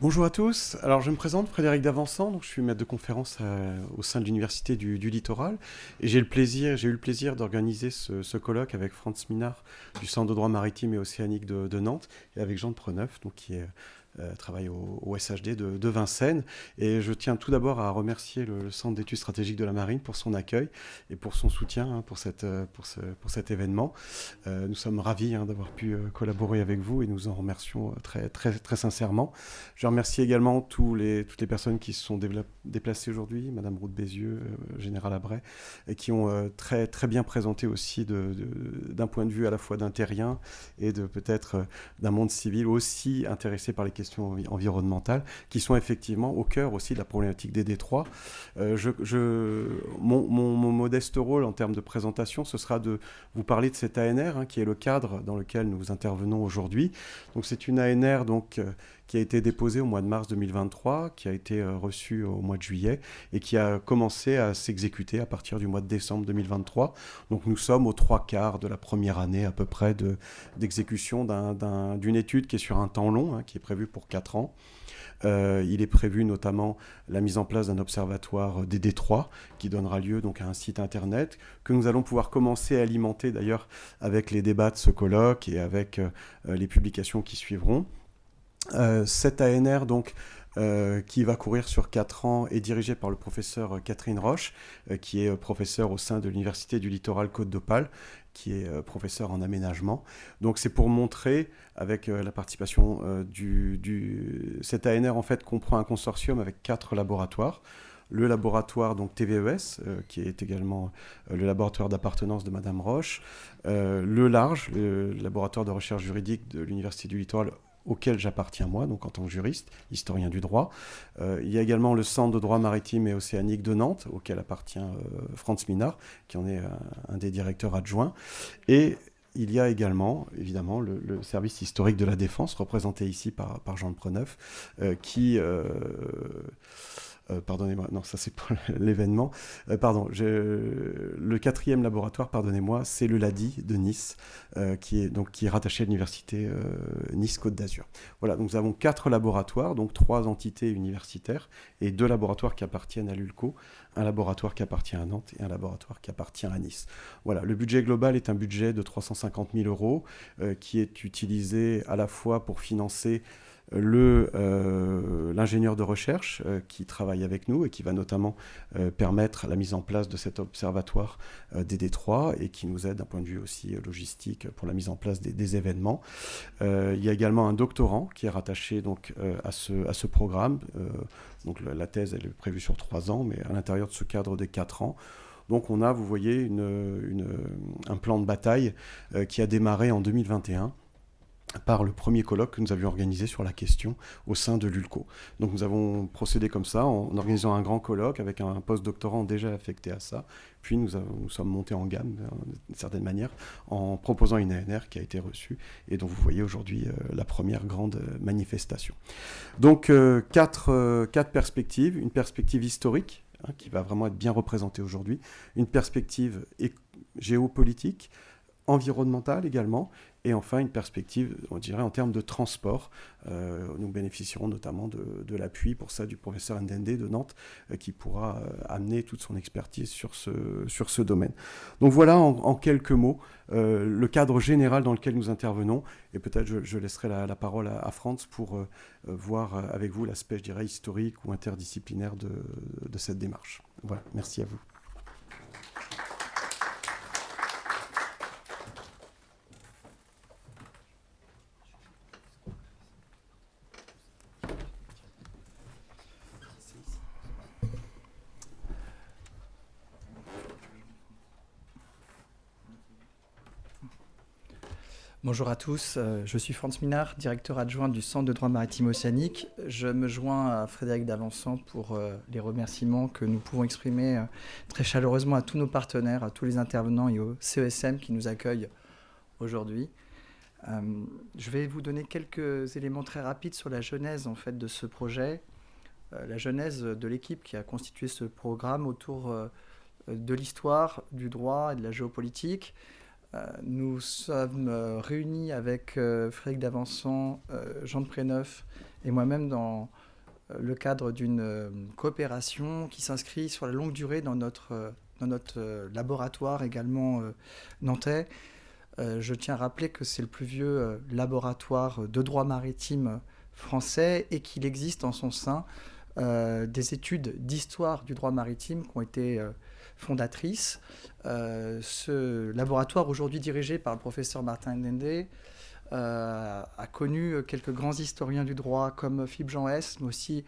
Bonjour à tous. Alors, je me présente, Frédéric Davançant. Donc, je suis maître de conférence au sein de l'Université du Littoral. Et j'ai eu le plaisir d'organiser ce colloque avec Franz Minard du Centre de droit maritime et océanique de Nantes et avec Jean de Preneuf, donc, qui travaille au SHD de Vincennes. Et je tiens tout d'abord à remercier le Centre d'études stratégiques de la marine pour son accueil et pour son soutien pour cet événement. Nous sommes ravis d'avoir pu collaborer avec vous et nous en remercions très, très, très sincèrement. Je remercie également toutes les personnes qui se sont déplacées aujourd'hui, Madame Roux de Bézieux, Général Abray, et qui ont très, très bien présenté aussi d'un point de vue à la fois d'un terrien et de peut-être d'un monde civil aussi intéressé par les questions environnementales, qui sont effectivement au cœur aussi de la problématique des détroits. Mon modeste rôle en termes de présentation, ce sera de vous parler de cet ANR, qui est le cadre dans lequel nous intervenons aujourd'hui. Donc c'est une ANR qui a été déposée au mois de mars 2023, qui a été reçue au mois de juillet et qui a commencé à s'exécuter à partir du mois de décembre 2023. Donc nous sommes aux 3/4 de la première année à peu près d'exécution d'une étude qui est sur un temps long, qui est prévue pour 4 ans. Il est prévu notamment la mise en place d'un observatoire des détroits qui donnera lieu donc à un site internet que nous allons pouvoir commencer à alimenter d'ailleurs avec les débats de ce colloque et avec les publications qui suivront. Cet ANR, donc, qui va courir sur 4 ans, est dirigé par le professeur Catherine Roche, qui est professeure au sein de l'Université du Littoral Côte d'Opale, qui est professeur en aménagement. Donc c'est pour montrer, avec la participation cet ANR, en fait, comprend un consortium avec 4 laboratoires. Le laboratoire donc TVES, qui est également le laboratoire d'appartenance de Madame Roche, le LARGE, le laboratoire de recherche juridique de l'Université du Littoral, auquel j'appartiens moi, donc en tant que juriste, historien du droit. Il y a également le Centre de droit maritime et océanique de Nantes, auquel appartient Franz Minard, qui en est un des directeurs adjoints. Et il y a également, évidemment, le service historique de la défense, représenté ici par Jean de Preneuf, qui... pardonnez-moi, non, ça c'est pas l'événement. Le 4e laboratoire, pardonnez-moi, c'est le LADI de Nice, qui est rattaché à l'université Nice-Côte d'Azur. Voilà, donc nous avons 4 laboratoires, donc 3 entités universitaires et 2 laboratoires qui appartiennent à l'ULCO, un laboratoire qui appartient à Nantes et un laboratoire qui appartient à Nice. Voilà, le budget global est un budget de 350 000 euros qui est utilisé à la fois pour financer l'ingénieur de recherche qui travaille avec nous et qui va notamment permettre la mise en place de cet observatoire des détroits et qui nous aide d'un point de vue aussi logistique pour la mise en place des événements. Il y a également un doctorant qui est rattaché donc, à ce programme. Donc la thèse elle est prévue sur 3 ans, mais à l'intérieur de ce cadre des 4 ans. Donc on a, vous voyez, un plan de bataille qui a démarré en 2021 par le premier colloque que nous avions organisé sur la question au sein de l'ULCO. Donc nous avons procédé comme ça en organisant un grand colloque avec un post-doctorant déjà affecté à ça. Puis nous sommes montés en gamme d'une certaine manière en proposant une ANR qui a été reçue et dont vous voyez aujourd'hui la première grande manifestation. Donc 4 perspectives. Une perspective historique qui va vraiment être bien représentée aujourd'hui. Une perspective géopolitique, environnementale également, et enfin une perspective, on dirait, en termes de transport. Nous bénéficierons notamment de l'appui pour ça du professeur Ndende de Nantes, qui pourra amener toute son expertise sur ce domaine. Donc voilà en quelques mots le cadre général dans lequel nous intervenons, et peut-être je laisserai la parole à Franz pour voir avec vous l'aspect, je dirais, historique ou interdisciplinaire de cette démarche. Voilà, merci à vous. Bonjour à tous, je suis Franz Minard, directeur adjoint du Centre de droit maritime océanique. Je me joins à Frédéric Davançant pour les remerciements que nous pouvons exprimer très chaleureusement à tous nos partenaires, à tous les intervenants et au CESM qui nous accueillent aujourd'hui. Je vais vous donner quelques éléments très rapides sur la genèse en fait, de ce projet, la genèse de l'équipe qui a constitué ce programme autour de l'histoire, du droit et de la géopolitique. Nous sommes réunis avec Frédéric Davançon, Jean de Préneuf et moi-même dans le cadre d'une coopération qui s'inscrit sur la longue durée dans notre laboratoire également nantais. Je tiens à rappeler que c'est le plus vieux laboratoire de droit maritime français et qu'il existe en son sein des études d'histoire du droit maritime qui ont été fondatrices. Ce laboratoire, aujourd'hui dirigé par le professeur Martin Ndende, a connu quelques grands historiens du droit comme Philippe Jean Hess, mais aussi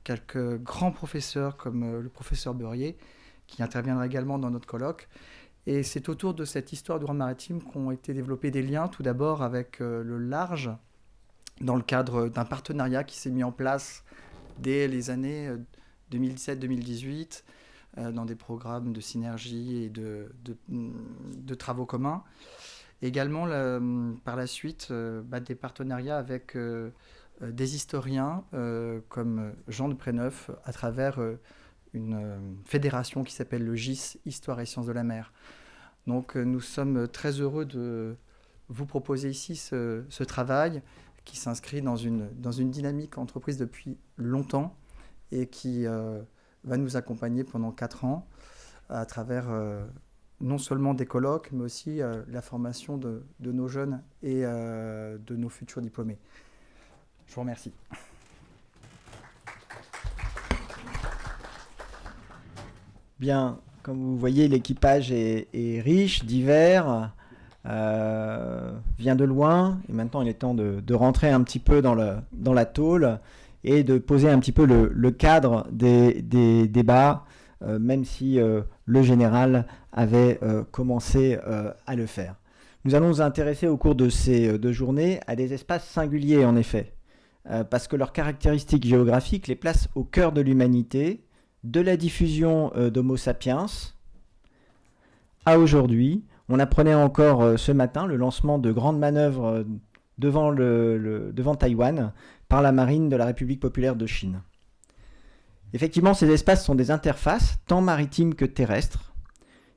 quelques grands professeurs comme le professeur Beurier, qui interviendra également dans notre colloque. Et c'est autour de cette histoire du droit maritime qu'ont été développés des liens, tout d'abord avec le large, dans le cadre d'un partenariat qui s'est mis en place dès les années 2017-2018, dans des programmes de synergie et de travaux communs. Également, par la suite, des partenariats avec des historiens comme Jean de Préneuf à travers une fédération qui s'appelle le GIS, Histoire et Sciences de la mer. Donc nous sommes très heureux de vous proposer ici ce travail qui s'inscrit dans une dynamique entreprise depuis longtemps et qui va nous accompagner pendant 4 ans à travers non seulement des colloques, mais aussi la formation de nos jeunes et de nos futurs diplômés. Je vous remercie. Bien, comme vous voyez, l'équipage est riche, divers, vient de loin, et maintenant il est temps de rentrer un petit peu dans la tôle et de poser un petit peu le cadre des débats, même si le général avait commencé à le faire. Nous allons nous intéresser au cours de ces 2 journées à des espaces singuliers, en effet, parce que leurs caractéristiques géographiques les placent au cœur de l'humanité, de la diffusion d'Homo sapiens à aujourd'hui. On apprenait encore ce matin le lancement de grandes manœuvres devant Taïwan par la marine de la République populaire de Chine. Effectivement, ces espaces sont des interfaces, tant maritimes que terrestres,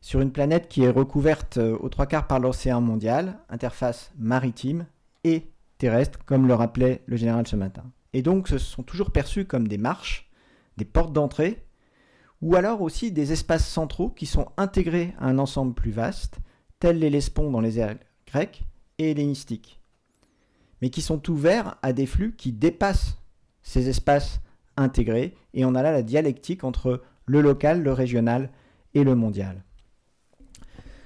sur une planète qui est recouverte aux 3/4 par l'océan mondial, interface maritime et terrestre, comme le rappelait le général ce matin. Et donc, ce sont toujours perçus comme des marches, des portes d'entrée, ou alors aussi des espaces centraux qui sont intégrés à un ensemble plus vaste, tels l'Hellespont dans les ères grecques et hellénistiques, mais qui sont ouverts à des flux qui dépassent ces espaces intégrés, et on a là la dialectique entre le local, le régional et le mondial.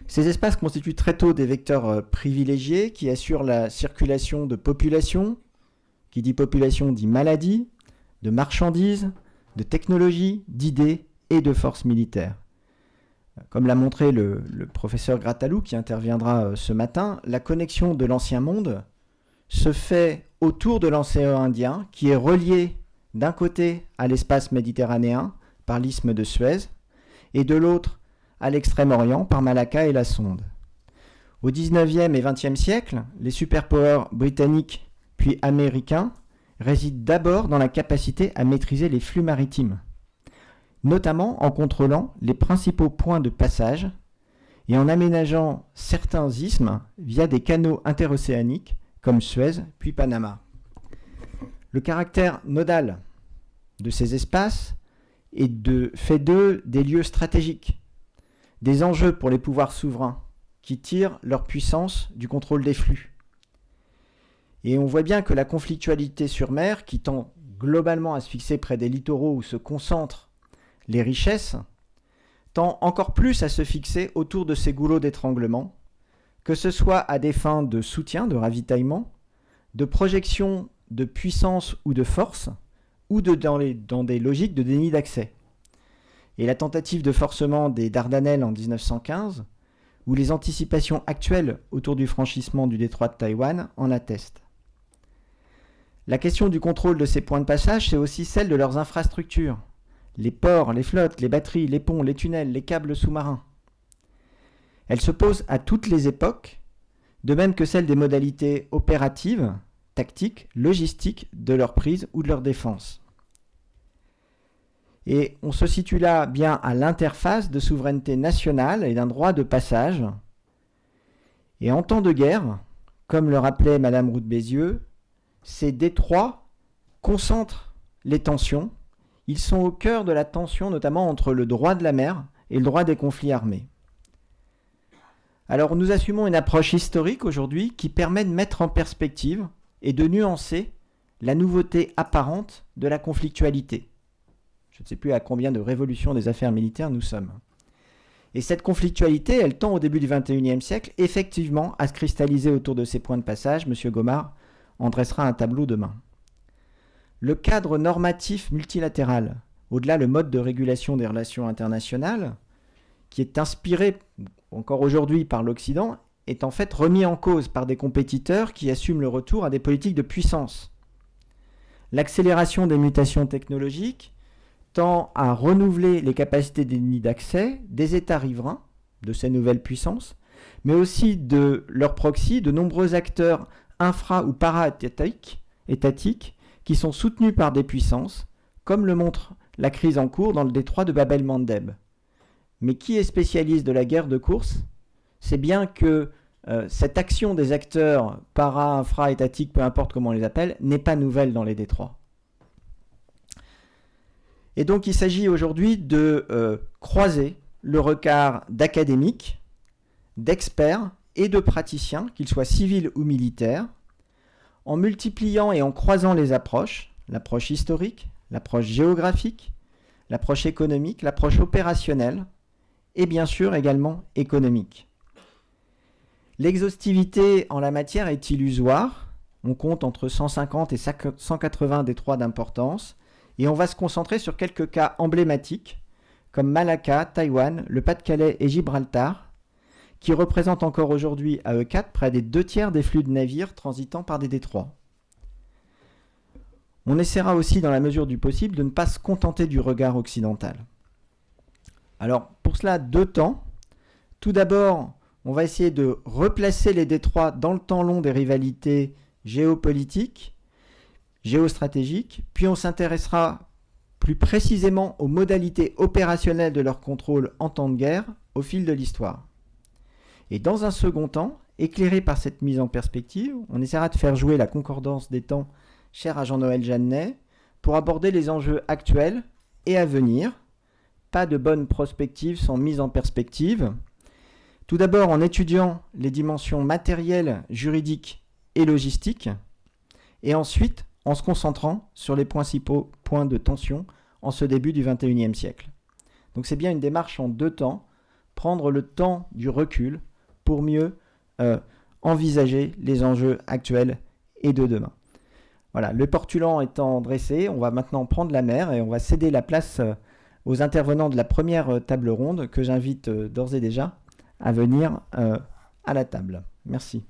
Ces espaces constituent très tôt des vecteurs privilégiés qui assurent la circulation de populations, qui dit population dit maladie, de marchandises, de technologies, d'idées et de forces militaires. Comme l'a montré le professeur Grattalou qui interviendra ce matin, la connexion de l'ancien monde se fait autour de l'océan Indien qui est relié d'un côté à l'espace méditerranéen par l'isthme de Suez et de l'autre à l'extrême-orient par Malacca et la Sonde. Au XIXe et XXe siècle, les superpowers britanniques puis américains résident d'abord dans la capacité à maîtriser les flux maritimes, notamment en contrôlant les principaux points de passage et en aménageant certains isthmes via des canaux interocéaniques comme Suez puis Panama. Le caractère nodal de ces espaces fait d'eux des lieux stratégiques, des enjeux pour les pouvoirs souverains qui tirent leur puissance du contrôle des flux. Et on voit bien que la conflictualité sur mer, qui tend globalement à se fixer près des littoraux où se concentrent les richesses, tend encore plus à se fixer autour de ces goulots d'étranglement, que ce soit à des fins de soutien, de ravitaillement, de projection de puissance ou de force, ou dans des logiques de déni d'accès. Et la tentative de forcement des Dardanelles en 1915, ou les anticipations actuelles autour du franchissement du détroit de Taïwan en attestent. La question du contrôle de ces points de passage, c'est aussi celle de leurs infrastructures, les ports, les flottes, les batteries, les ponts, les tunnels, les câbles sous-marins. Elle se pose à toutes les époques, de même que celle des modalités opératives, tactiques, logistiques de leur prise ou de leur défense. Et on se situe là bien à l'interface de souveraineté nationale et d'un droit de passage, Et en temps de guerre, comme le rappelait Madame Roux de Bézieux, ces détroits concentrent les tensions. Ils sont au cœur de la tension, notamment entre le droit de la mer et le droit des conflits armés. Alors nous assumons une approche historique aujourd'hui qui permet de mettre en perspective et de nuancer la nouveauté apparente de la conflictualité. Je ne sais plus à combien de révolutions des affaires militaires nous sommes. Et cette conflictualité, elle tend au début du XXIe siècle, effectivement, à se cristalliser autour de ces points de passage. Monsieur Gomard en dressera un tableau demain. Le cadre normatif multilatéral, au-delà le mode de régulation des relations internationales, qui est inspiré encore aujourd'hui par l'Occident, est en fait remis en cause par des compétiteurs qui assument le retour à des politiques de puissance. L'accélération des mutations technologiques tend à renouveler les capacités d'ennemis d'accès des États riverains de ces nouvelles puissances, mais aussi de leurs proxys, de nombreux acteurs infra- ou para-étatiques qui sont soutenus par des puissances, comme le montre la crise en cours dans le détroit de Bab el-Mandeb. Mais qui est spécialiste de la guerre de course? C'est bien que cette action des acteurs para-infra-étatiques, peu importe comment on les appelle, n'est pas nouvelle dans les détroits. Et donc il s'agit aujourd'hui de croiser le regard d'académiques, d'experts et de praticiens, qu'ils soient civils ou militaires, en multipliant et en croisant les approches, l'approche historique, l'approche géographique, l'approche économique, l'approche opérationnelle, et bien sûr également économique. L'exhaustivité en la matière est illusoire. On compte entre 150 et 180 détroits d'importance, et on va se concentrer sur quelques cas emblématiques, comme Malacca, Taïwan, le Pas-de-Calais et Gibraltar, qui représentent encore aujourd'hui à eux quatre près des 2/3 des flux de navires transitant par des détroits. On essaiera aussi, dans la mesure du possible, de ne pas se contenter du regard occidental. Alors, pour cela, 2 temps. Tout d'abord, on va essayer de replacer les détroits dans le temps long des rivalités géopolitiques, géostratégiques, puis on s'intéressera plus précisément aux modalités opérationnelles de leur contrôle en temps de guerre au fil de l'histoire. Et dans un second temps, éclairé par cette mise en perspective, on essaiera de faire jouer la concordance des temps chère à Jean-Noël Jeannet pour aborder les enjeux actuels et à venir. Pas de bonne prospective sans mise en perspective. Tout d'abord en étudiant les dimensions matérielles, juridiques et logistiques, et ensuite en se concentrant sur les principaux points de tension en ce début du XXIe siècle. Donc c'est bien une démarche en 2 temps, prendre le temps du recul pour mieux envisager les enjeux actuels et de demain. Voilà, le portulan étant dressé, on va maintenant prendre la mer et on va céder la place aux intervenants de la première table ronde que j'invite d'ores et déjà à venir à la table. Merci.